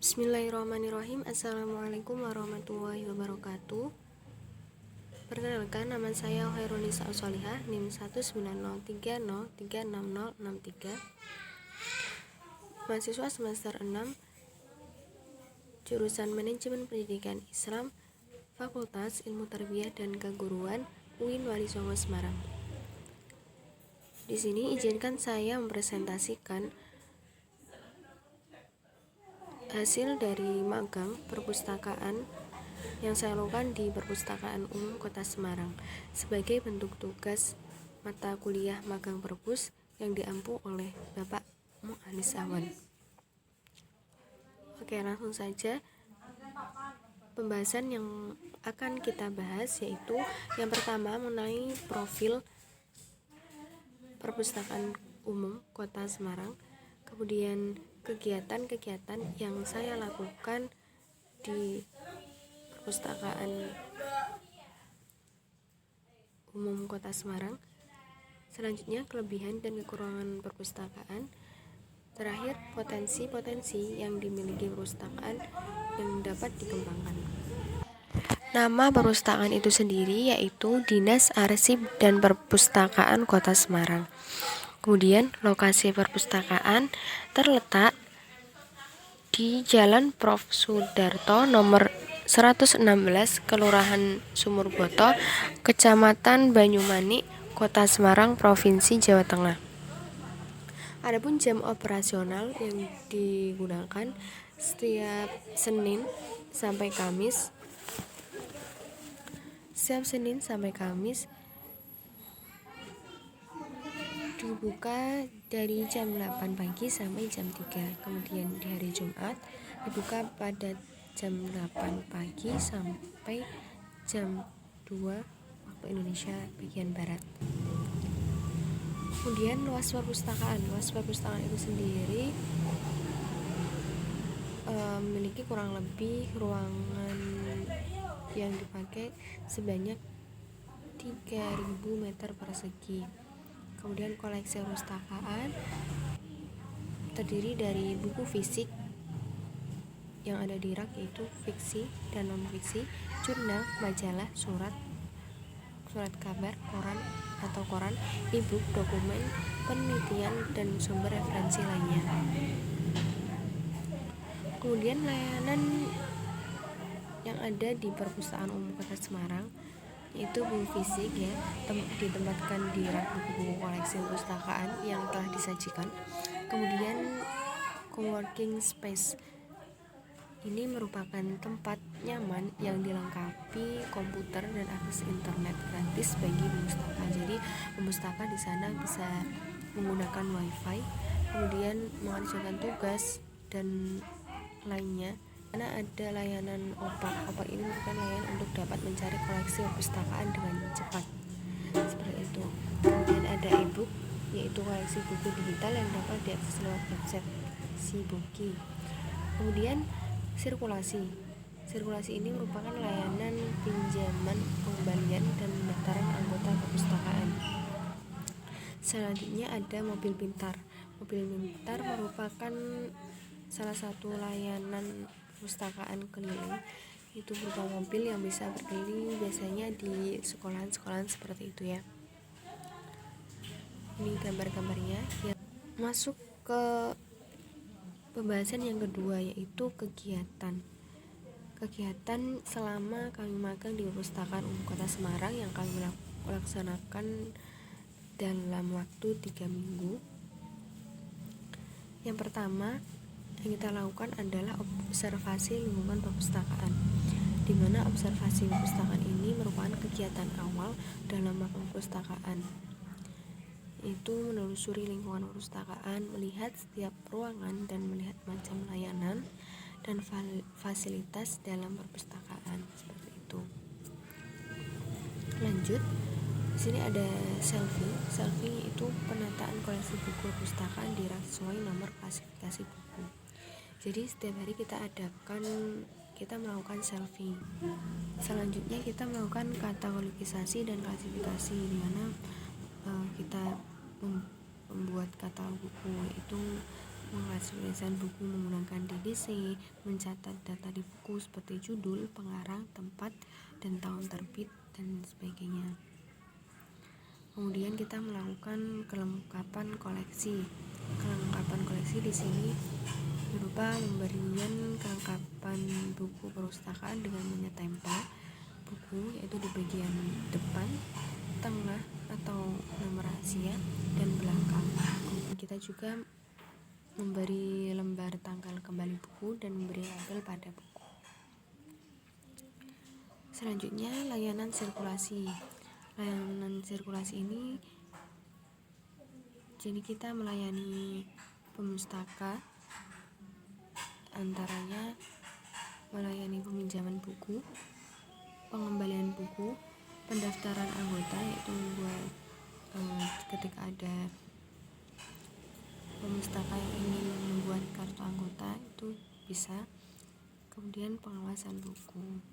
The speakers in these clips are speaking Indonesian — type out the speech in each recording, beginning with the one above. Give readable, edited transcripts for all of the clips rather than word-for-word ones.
Bismillahirrahmanirrahim. Assalamualaikum warahmatullahi wabarakatuh. Perkenalkan, nama saya Khairunisa Ausolihah, NIM 19030360063, mahasiswa semester 6, jurusan Manajemen Pendidikan Islam, Fakultas Ilmu Tarbiyah dan Keguruan, UIN Wali Songo Semarang. Di sini izinkan saya mempresentasikan hasil dari magang perpustakaan yang saya lakukan di Perpustakaan Umum Kota Semarang sebagai bentuk tugas mata kuliah magang perpus yang diampu oleh Bapak Mu'anis Awan. Oke, langsung saja pembahasan yang akan kita bahas, yaitu yang pertama mengenai profil Perpustakaan Umum Kota Semarang, kemudian kegiatan-kegiatan yang saya lakukan di Perpustakaan Umum Kota Semarang. Selanjutnya, kelebihan dan kekurangan perpustakaan. Terakhir, potensi-potensi yang dimiliki perpustakaan yang dapat dikembangkan. Nama perpustakaan itu sendiri yaitu Dinas Arsip dan Perpustakaan Kota Semarang. Kemudian lokasi perpustakaan terletak di Jalan Prof. Sudarto nomor 116, Kelurahan Sumurboto, Kecamatan Banyumanik, Kota Semarang, Provinsi Jawa Tengah. Adapun jam operasional yang digunakan setiap Senin sampai Kamis. Dibuka dari jam 8 pagi sampai jam 3. Kemudian di hari Jumat dibuka pada jam 8 pagi sampai jam 2 waktu Indonesia bagian Barat. Kemudian luas perpustakaan itu sendiri memiliki kurang lebih ruangan yang dipakai sebanyak 3.000 meter persegi. Kemudian koleksi perpustakaan terdiri dari buku fisik yang ada di rak, yaitu fiksi dan non-fiksi, jurnal, majalah, surat kabar, koran, e-book, dokumen, penelitian, dan sumber referensi lainnya. Kemudian layanan yang ada di Perpustakaan Umum Kota Semarang yaitu buku fisik, ditempatkan di rak buku-buku koleksi perpustakaan yang telah disajikan. Kemudian co-working space ini merupakan tempat nyaman yang dilengkapi komputer dan akses internet gratis bagi pemustaka. Jadi pemustaka di sana bisa menggunakan wifi, kemudian mengerjakan tugas dan lainnya. Karena ada layanan OPAK ini merupakan layanan untuk dapat mencari koleksi perpustakaan dengan cepat, seperti itu. Kemudian ada e-book, yaitu koleksi buku digital yang dapat diakses lewat website Sibuki. Kemudian sirkulasi ini merupakan layanan pinjaman, pengembalian, dan pendaftaran anggota perpustakaan. Selanjutnya ada mobil pintar merupakan salah satu layanan perpustakaan keliling. Itu berupa mobil yang bisa berkeliling biasanya di sekolahan-sekolahan seperti itu ya. Ini gambar-gambarnya. Yang masuk ke pembahasan yang kedua, yaitu kegiatan selama kami magang di Perpustakaan Umum Kota Semarang yang kami laksanakan dalam waktu 3 minggu. Yang pertama yang kita lakukan adalah observasi lingkungan perpustakaan, di mana observasi perpustakaan ini merupakan kegiatan awal dalam magang perpustakaan. Itu menelusuri lingkungan perpustakaan, melihat setiap ruangan dan melihat macam layanan dan fasilitas dalam perpustakaan, seperti itu. Lanjut, di sini ada selfie itu penataan koleksi buku perpustakaan di rak sesuai nomor klasifikasi buku. Jadi setiap hari kita melakukan selfie. Selanjutnya kita melakukan katalogisasi dan klasifikasi, di mana kita membuat katalog buku, itu mengklasifikasikan buku menggunakan DDC, mencatat data di buku seperti judul, pengarang, tempat, dan tahun terbit, dan sebagainya. Kemudian kita melakukan kelengkapan koleksi. Kelengkapan koleksi di sini berupa pemberian kelengkapan buku perpustakaan dengan menyetempel buku, yaitu di bagian depan, tengah atau nomor rahasia, dan belakang. Kemudian kita juga memberi lembar tanggal kembali buku dan memberi label pada buku. Selanjutnya, layanan sirkulasi. Layanan sirkulasi ini jadi kita melayani pemustaka, antaranya melayani peminjaman buku, pengembalian buku, pendaftaran anggota, yaitu membuat ketika ada pemustaka yang ingin membuat kartu anggota itu bisa. Kemudian pengawasan buku.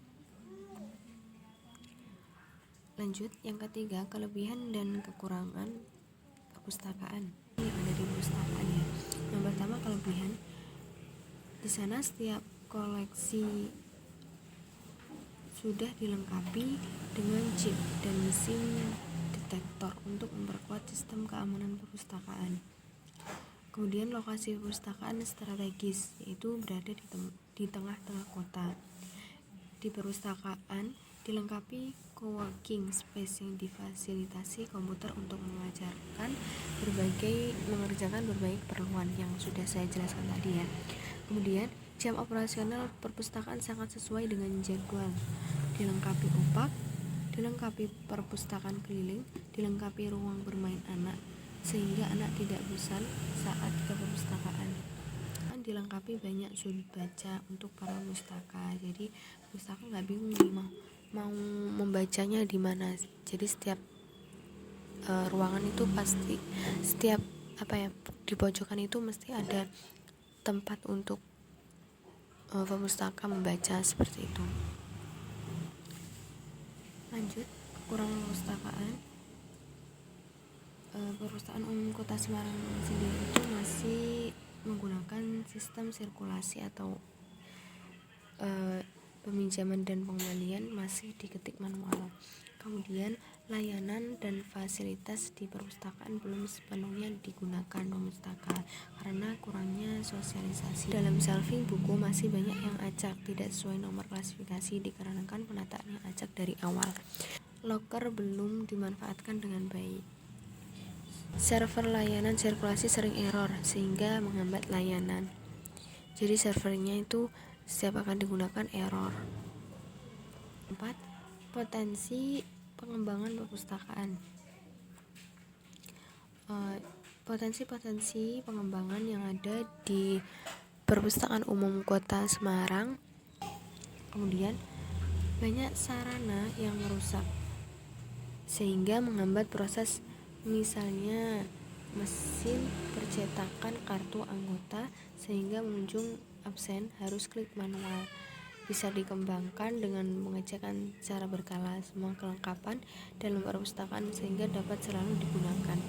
Lanjut, yang ketiga, kelebihan dan kekurangan perpustakaan yang ada di perpustakaan ya. Yang pertama, kelebihan. Di sana setiap koleksi sudah dilengkapi dengan chip dan mesin detektor untuk memperkuat sistem keamanan perpustakaan. Kemudian lokasi perpustakaan strategis, yaitu berada di tengah-tengah kota. Di perpustakaan dilengkapi co-working space yang difasilitasi komputer untuk mengerjakan berbagai keperluan yang sudah saya jelaskan tadi ya. Kemudian jam operasional perpustakaan sangat sesuai dengan jadwal. Dilengkapi opak, dilengkapi perpustakaan keliling, dilengkapi ruang bermain anak sehingga anak tidak bosan saat ke perpustakaan. Dilengkapi banyak sudut baca untuk para pustaka. Jadi pustaka nggak bingung nih mau membacanya di mana. Jadi setiap ruangan itu pasti di pojokan itu mesti ada tempat untuk pemustaka membaca seperti itu. Lanjut, kekurangan perpustakaan. Perpustakaan umum Kota Semarang sendiri itu masih menggunakan sistem sirkulasi atau peminjaman dan pengembalian masih diketik manual. Kemudian layanan dan fasilitas di perpustakaan belum sepenuhnya digunakan pemustaka karena kurangnya sosialisasi. Dalam shelving buku masih banyak yang acak, tidak sesuai nomor klasifikasi dikarenakan penataan yang acak dari awal. Loker belum dimanfaatkan dengan baik. Server layanan sirkulasi sering error sehingga menghambat layanan. Jadi servernya itu setiap akan digunakan error. 4. Potensi pengembangan perpustakaan. Potensi pengembangan yang ada di Perpustakaan Umum Kota Semarang. Kemudian banyak sarana yang merusak sehingga menghambat proses, misalnya mesin percetakan kartu anggota sehingga pengunjung absen harus klik manual. Bisa dikembangkan dengan mengecekkan secara berkala semua kelengkapan dalam perpustakaan sehingga dapat selalu digunakan.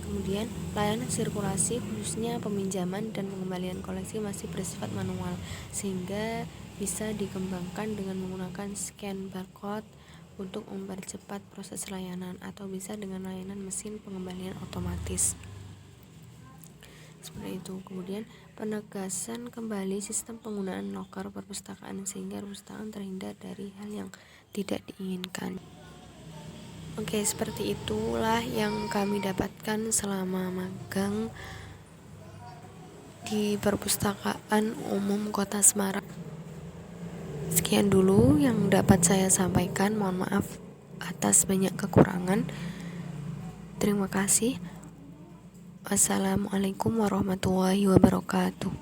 Kemudian layanan sirkulasi khususnya peminjaman dan pengembalian koleksi masih bersifat manual sehingga bisa dikembangkan dengan menggunakan scan barcode untuk mempercepat proses layanan atau bisa dengan layanan mesin pengembalian otomatis. Seperti itu. Kemudian penegasan kembali sistem penggunaan loker perpustakaan sehingga perpustakaan terhindar dari hal yang tidak diinginkan. Oke, seperti itulah yang kami dapatkan selama magang di Perpustakaan Umum Kota Semarang. Sekian dulu yang dapat saya sampaikan. Mohon maaf atas banyak kekurangan. Terima kasih. Wassalamualaikum warahmatullahi wabarakatuh.